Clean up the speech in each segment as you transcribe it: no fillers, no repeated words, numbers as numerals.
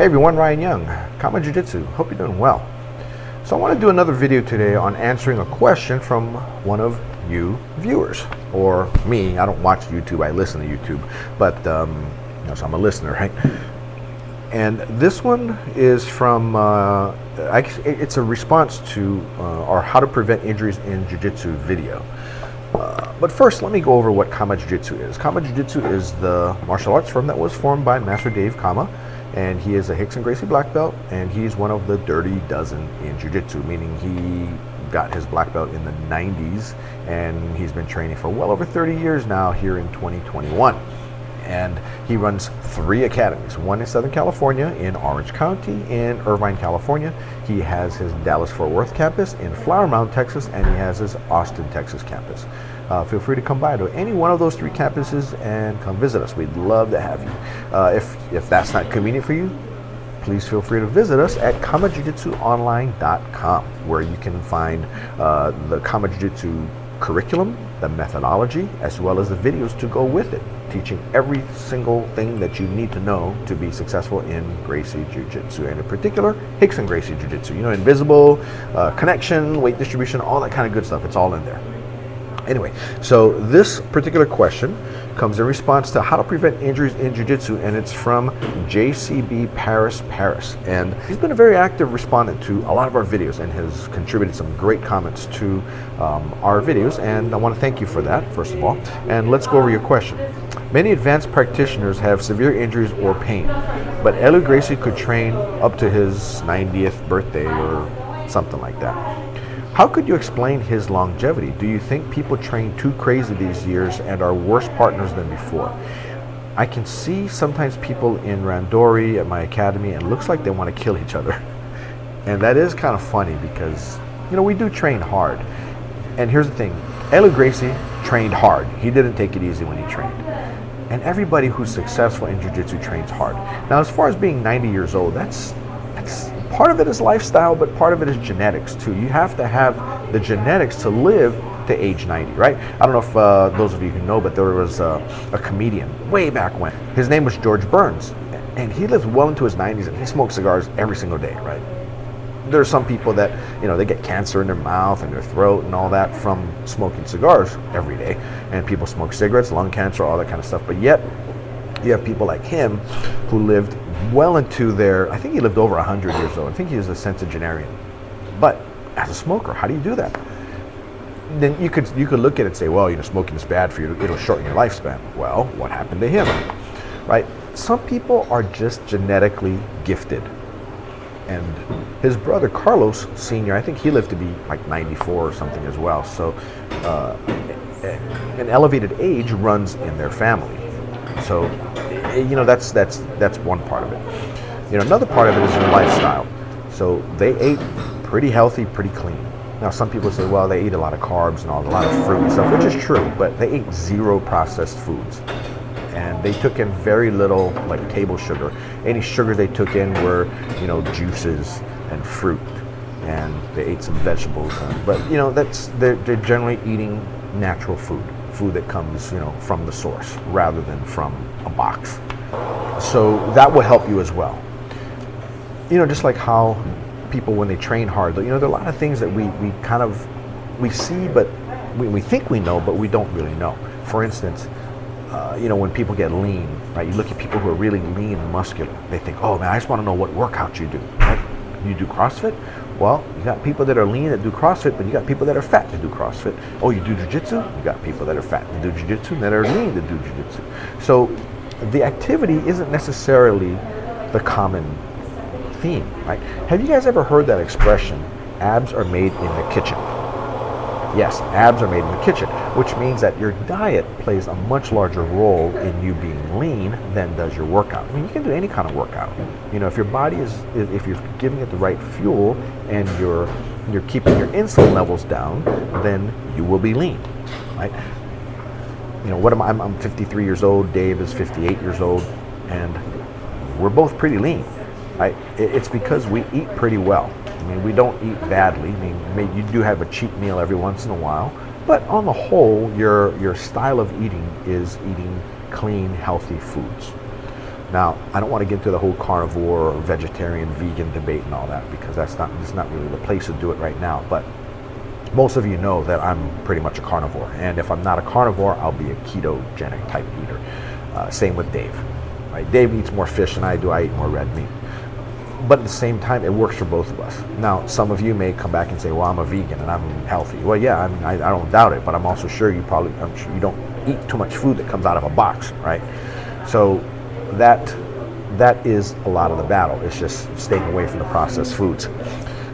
Hey everyone, Ryan Young, KAATARO Jiu-Jitsu. Hope you're doing well. So I want to do another video today on answering a question from one of you viewers, or me. I don't watch YouTube, I listen to YouTube, but so I'm a listener, right? And this one is from, it's a response to our How to Prevent Injuries in Jiu-Jitsu video. But first, let me go over what KAATARO Jiu-Jitsu is. KAATARO Jiu-Jitsu is the martial arts firm that was formed by Master Dave Kama, and he is a Rickson Gracie black belt, and he's one of the dirty dozen in Jiu-Jitsu, meaning he got his black belt in the 90s, and he's been training for well over 30 years now here in 2021. And he runs 3 academies, one in Southern California in Orange County, in Irvine, California. He has his Dallas-Fort Worth campus in Flower Mound, Texas, and he has his Austin, Texas campus. Feel free to come by to any one of those 3 campuses and come visit us. We'd love to have you. If that's not convenient for you, please feel free to visit us at KAATAROJujitsuOnline.com, where you can find the KAATARO Jiu-Jitsu curriculum, the methodology, as well as the videos to go with it, teaching every single thing that you need to know to be successful in Gracie Jiu-Jitsu, and in particular, Rickson Gracie Jiu-Jitsu. You know, invisible, connection, weight distribution, all that kind of good stuff. It's all in there. Anyway, so this particular question comes in response to how to prevent injuries in Jiu-Jitsu, and it's from JCB Paris. And he's been a very active respondent to a lot of our videos and has contributed some great comments to our videos, and I want to thank you for that, first of all. And let's go over your question. Many advanced practitioners have severe injuries or pain, but Elu Gracie could train up to his 90th birthday or something like that. How could you explain his longevity? Do you think people train too crazy these years and are worse partners than before? I can see sometimes people in Randori at my academy, and it looks like they want to kill each other. And that is kind of funny because, you know, we do train hard. And here's the thing, Elu Gracie trained hard. He didn't take it easy when he trained. And everybody who's successful in Jiu-Jitsu trains hard. Now, as far as being 90 years old, that's part of it is lifestyle, but part of it is genetics too. You have to have the genetics to live to age 90, right? I don't know if those of you who know, but there was a comedian way back when. His name was George Burns, and he lived well into his 90s, and he smoked cigars every single day, right? There are some people that, you know, they get cancer in their mouth and their throat and all that from smoking cigars every day. And people smoke cigarettes, lung cancer, all that kind of stuff. But yet, you have people like him who lived well into their, I think he lived over 100 years old. I think he was a centenarian. But as a smoker, how do you do that? Then you could look at it and say, well, you know, smoking is bad for you. It'll shorten your lifespan. Well, what happened to him, right? Some people are just genetically gifted. And his brother Carlos Sr., I think he lived to be like 94 or something as well. So an elevated age runs in their family. So, you know, that's one part of it. You know, another part of it is your lifestyle. So they ate pretty healthy, pretty clean. Now, some people say, well, they eat a lot of carbs and a lot of fruit and stuff, which is true, but they ate 0 processed foods. And they took in very little, like table sugar. Any sugar they took in were, you know, juices and fruit, and they ate some vegetables. But, you know, they're generally eating natural food that comes, you know, from the source rather than from a box. So that will help you as well. You know, just like how people, when they train hard, you know, there are a lot of things that we see, but we think we know, but we don't really know. For instance, you know, when people get lean, right? You look at people who are really lean and muscular. They think, oh man, I just want to know what workout you do. Right? You do CrossFit? Well, you got people that are lean that do CrossFit, but you got people that are fat that do CrossFit. Oh, you do Jiu-Jitsu? You got people that are fat that do Jiu-Jitsu and that are lean that do Jiu-Jitsu. So the activity isn't necessarily the common theme, right? Have you guys ever heard that expression, abs are made in the kitchen? Yes, abs are made in the kitchen, which means that your diet plays a much larger role in you being lean than does your workout. I mean, you can do any kind of workout. You know, if your body if you're giving it the right fuel and you're keeping your insulin levels down, then you will be lean, right? You know, I'm 53 years old, Dave is 58 years old, and we're both pretty lean, right? It's because we eat pretty well. I mean, we don't eat badly. I mean, maybe you do have a cheat meal every once in a while, but on the whole, your style of eating is eating clean, healthy foods. Now, I don't want to get into the whole carnivore, vegetarian, vegan debate and all that, because that's not really the place to do it right now. But most of you know that I'm pretty much a carnivore, and if I'm not a carnivore, I'll be a ketogenic type eater. Same with Dave. Right? Dave eats more fish than I do. I eat more red meat. But at the same time, it works for both of us. Now, some of you may come back and say, well, I'm a vegan and I'm healthy. Well, yeah, I mean, I don't doubt it, but I'm also sure I'm sure you don't eat too much food that comes out of a box, right? So that is a lot of the battle. It's just staying away from the processed foods.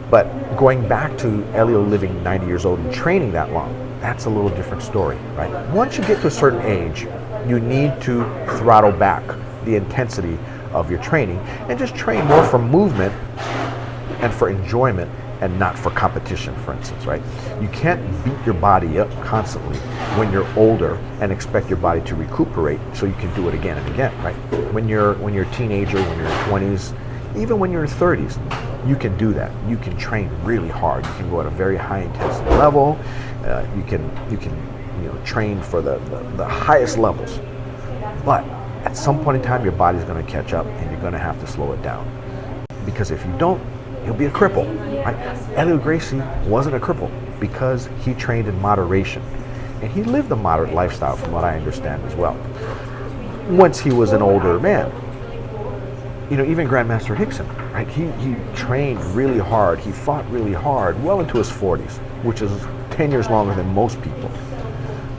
But going back to Elio living 90 years old and training that long, that's a little different story, right? Once you get to a certain age, you need to throttle back the intensity of your training and just train more for movement and for enjoyment and not for competition, for instance, right? You can't beat your body up constantly when you're older and expect your body to recuperate so you can do it again and again, right? When you're a teenager, when you're in your 20s, even when you're in 30s, you can do that. You can train really hard. You can go at a very high intensity level. You can train for the highest levels. But at some point in time, your body's going to catch up and you're going to have to slow it down. Because if you don't, you'll be a cripple. Right? Elio Gracie wasn't a cripple because he trained in moderation. And he lived a moderate lifestyle from what I understand as well. Once he was an older man, even Grandmaster Hickson, right? He trained really hard. He fought really hard, well into his 40s, which is 10 years longer than most people.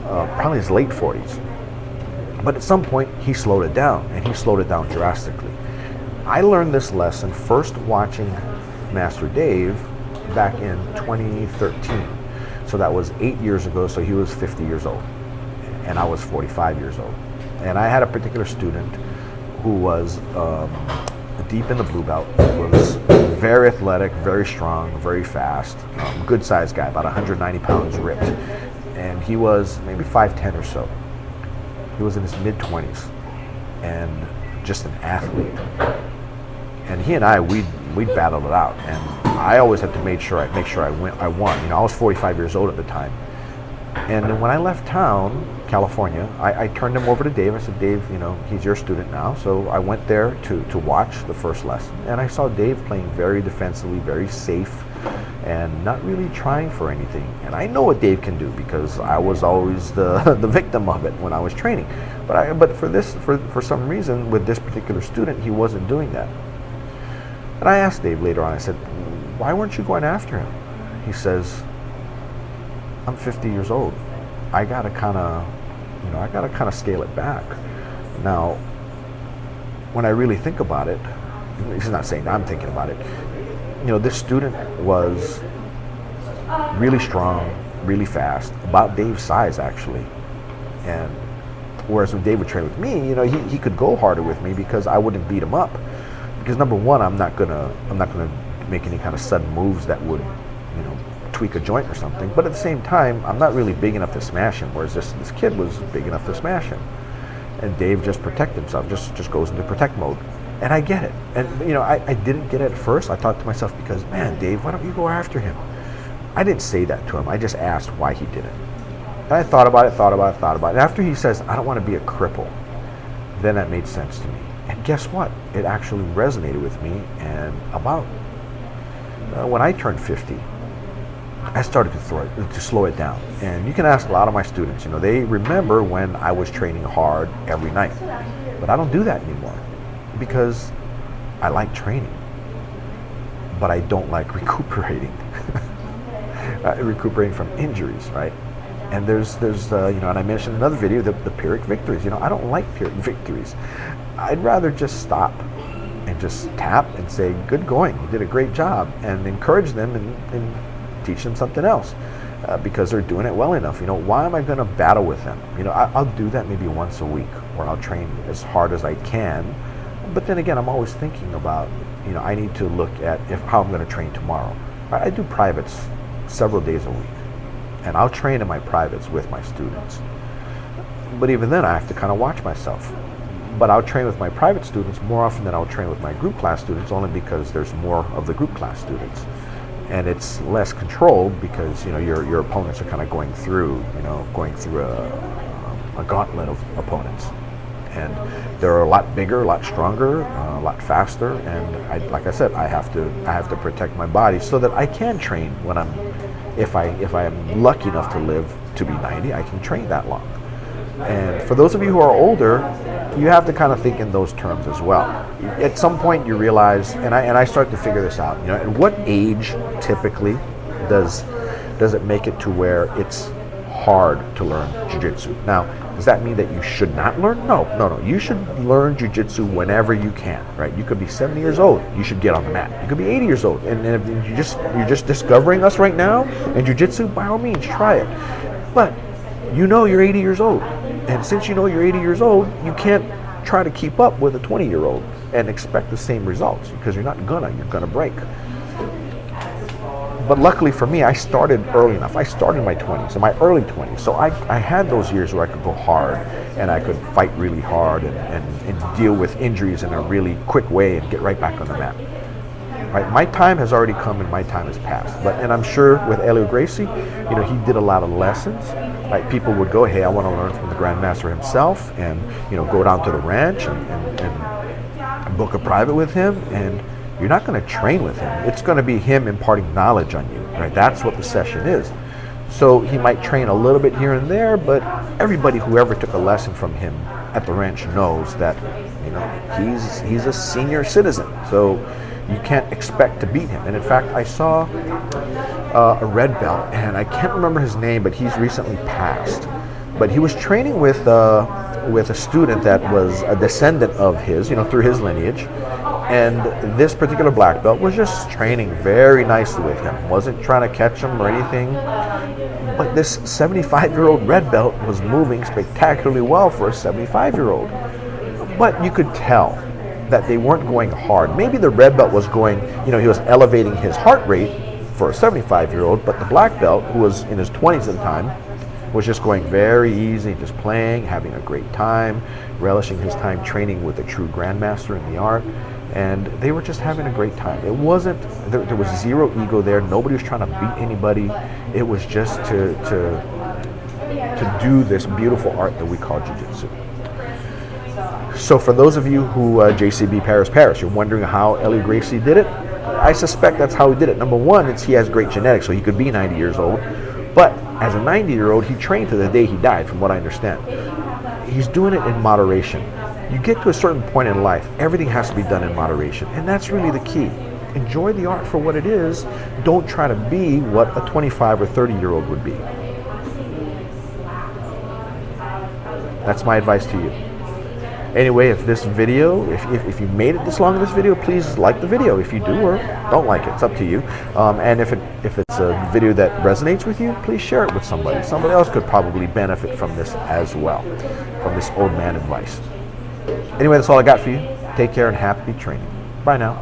Probably his late 40s. But at some point, he slowed it down, and he slowed it down drastically. I learned this lesson first watching Master Dave back in 2013. So that was 8 years ago, so he was 50 years old, and I was 45 years old. And I had a particular student who was deep in the blue belt, was very athletic, very strong, very fast, good sized guy, about 190 pounds ripped. And he was maybe 5'10" or so. He was in his mid-20s and just an athlete. And he and we'd battled it out. And I always had to make sure I won. I was 45 years old at the time. And then when I left town, California, I turned him over to Dave. I said, Dave, he's your student now. So I went there to watch the first lesson. And I saw Dave playing very defensively, very safe, and not really trying for anything. And I know what Dave can do because I was always the victim of it when I was training. But for some reason, with this particular student, he wasn't doing that. And I asked Dave later on, I said, why weren't you going after him? He says, I'm 50 years old. I gotta kind of scale it back. Now, when I really think about it, he's not saying I'm thinking about it. This student was really strong, really fast, about Dave's size actually. And whereas when Dave would train with me, he could go harder with me because I wouldn't beat him up. Because number one, I'm not gonna make any kind of sudden moves that would, tweak a joint or something. But at the same time, I'm not really big enough to smash him, whereas this kid was big enough to smash him. And Dave just protects himself, just goes into protect mode. And I get it. And I didn't get it at first. I thought to myself, because man, Dave, why don't you go after him? I didn't say that to him. I just asked why he did it. And I thought about it. And after he says, I don't want to be a cripple, then that made sense to me. And guess what? It actually resonated with me. And about when I turned 50, I started to slow it down. And you can ask a lot of my students, they remember when I was training hard every night. But I don't do that anymore because I like training, but I don't like recuperating. Recuperating from injuries, right? And there's and I mentioned in another video, the Pyrrhic victories. I don't like Pyrrhic victories. I'd rather just stop and just tap and say, good going, you did a great job, and encourage them and teach them something else because they're doing it well enough. Why am I going to battle with them? I'll do that maybe once a week where I'll train as hard as I can. But then again, I'm always thinking about, I need to look at how I'm going to train tomorrow. I do privates several days a week, and I'll train in my privates with my students. But even then, I have to kind of watch myself. But I'll train with my private students more often than I'll train with my group class students, only because there's more of the group class students. And it's less controlled because your opponents are kind of going through a gauntlet of opponents. And They're a lot bigger, a lot stronger, a lot faster, and like I said, I have to protect my body so that I can train when if I am lucky enough to live to be 90, I can train that long. And for those of you who are older, you have to kind of think in those terms as well. At some point, you realize, and I start to figure this out. At what age typically does it make it to where it's hard to learn jiu-jitsu? Now, does that mean that you should not learn? No. You should learn jiu-jitsu whenever you can, right? You could be 70 years old. You should get on the mat. You could be 80 years old, and if you're just discovering us right now in jiu-jitsu, by all means, try it. But you're 80 years old. And since you're 80 years old, you can't try to keep up with a 20-year-old and expect the same results, because you're gonna break. But luckily for me, I started early enough. I started in my 20s, in my early 20s. So I had those years where I could go hard and I could fight really hard and deal with injuries in a really quick way and get right back on the mat. Right? My time has already come and my time has passed. And I'm sure with Helio Gracie, he did a lot of lessons. Like, people would go, hey, I want to learn from the Grandmaster himself, and go down to the ranch and book a private with him, and you're not going to train with him. It's going to be him imparting knowledge on you, right? That's what the session is. So he might train a little bit here and there, but everybody who ever took a lesson from him at the ranch knows that, he's a senior citizen. So you can't expect to beat him. And in fact, I saw a red belt, and I can't remember his name, but he's recently passed. But he was training with a student that was a descendant of his, through his lineage. And this particular black belt was just training very nicely with him. Wasn't trying to catch him or anything. But this 75-year-old red belt was moving spectacularly well for a 75-year-old. But you could tell that they weren't going hard. Maybe the red belt was going, he was elevating his heart rate for a 75-year-old, but the black belt, who was in his 20s at the time, was just going very easy, just playing, having a great time, relishing his time training with a true grandmaster in the art, and they were just having a great time. It wasn't, there was zero ego there. Nobody was trying to beat anybody. It was just to do this beautiful art that we call jiu-jitsu. So for those of you who, JCB Paris, you're wondering how Helio Gracie did it, I suspect that's how he did it. Number one, he has great genetics, so he could be 90 years old. But as a 90-year-old, he trained to the day he died, from what I understand. He's doing it in moderation. You get to a certain point in life, everything has to be done in moderation. And that's really the key. Enjoy the art for what it is. Don't try to be what a 25 or 30-year-old would be. That's my advice to you. Anyway, if this video, if you made it this long in this video, please like the video. If you do or don't like it, it's up to you. And if it's a video that resonates with you, please share it with somebody. Somebody else could probably benefit from this as well, from this old man advice. Anyway, that's all I got for you. Take care and happy training. Bye now.